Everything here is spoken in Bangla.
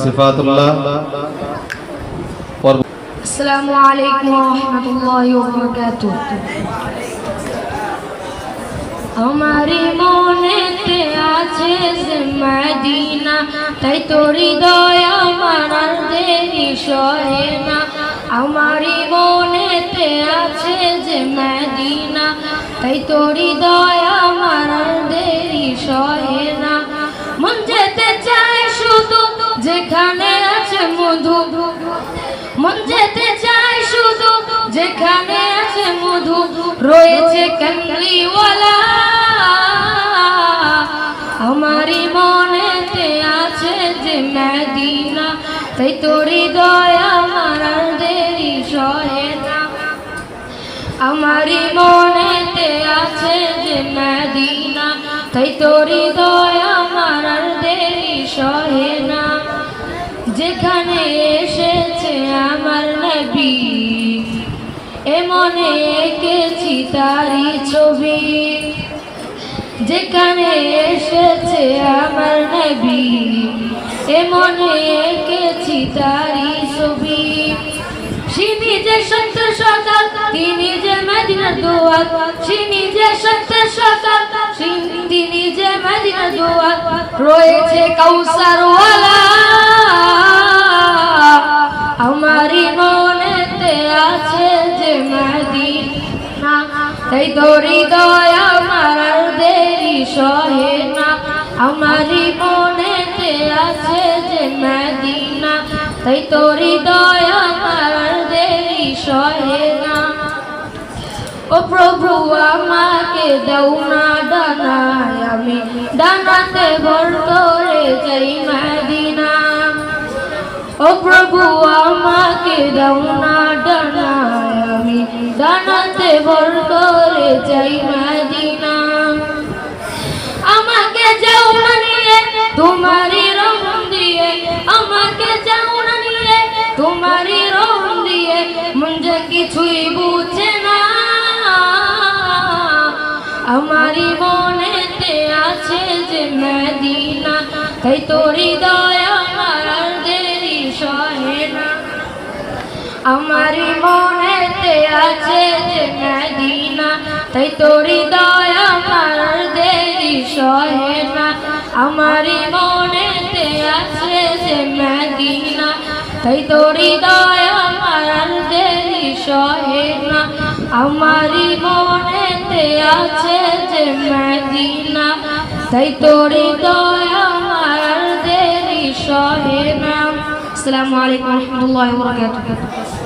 সিফাতুল্লাহ। আসসালামু আলাইকুম ওয়া রাহমাতুল্লাহি ওয়া বারাকাতুহু। আমারি মনেতে আছে যে মদিনা, তাই তোর হৃদয় আমার আর দেরি সহে না। আমারি মনেতে আছে যে মদিনা, তাই তোর হৃদয় আমার আর দেরি সহে না। মন যেতে চায় শুধু যেখানে আছে মধু, মন যেতে চায় শুধু যেখানে আছে মধু, রয়েছে কামলিওয়ালা। আমারি মনেতে আছে যে মদিনা, তাই তোর হৃদয় আমার আর দেরি সহে না। আমারি মনেতে আছে যে মদিনা, তাই তোর হৃদয় আমার আর দেরি সহে না। যেখানে এসেছে আমার নবী, এ মনে এঁকেছি তারি ছবি। যেখানে এসেছে আমার নবী, এ মনে এঁকেছি তারি ছবি। তিনি যে সত্য সকাল, তিনি যে মদিনার দুয়ার, তিনি যে সত্য সকাল, তিনি যে মদিনার দুয়ার, রয়েছে কাউসারওয়ালা। আমারি মনেতে আছে যে মদিনা, তাই তোর হৃদয় আমার আর দেরি সহে না। আমারি মনেতে আছে যে মদিনা, তাই তোর হৃদয় আমার আর দেরি সহে না। ও প্রভু আমাকে দাও না ডানায়, আমি ডানাতে ভর করে যাই মদিনা। ও প্রভু আমাকে দাও না ডানায়, আমি ডানাতে ভর করে যাই মদিনা। আমাকে যাও না নিয়ে তোমারই রং দিয়ে, আমাকে যাও না নিয়ে তোমারই রং দিয়ে, মন যে কিছুই বুঝে না। আমারি মনেতে আছে যে মদিনা, তাই তোর হৃদয় আমার আর দেরি সহে না। আমারি মনেতে আছে যে মদিনা, তাই তোর হৃদয় আমার আর দেরি সহে না। আমারি মনেতে আছে যে মদিনা, তাই তোর হৃদয় আমার আর দেরি সহে না। আমারি মনেতে আছে যে মদিনা, তাই তোর হৃদয় আমার আর দেরি সহে না। আসসালামু আলাইকুম ওয়া রাহমাতুল্লাহি ওয়া বারাকাতুহু।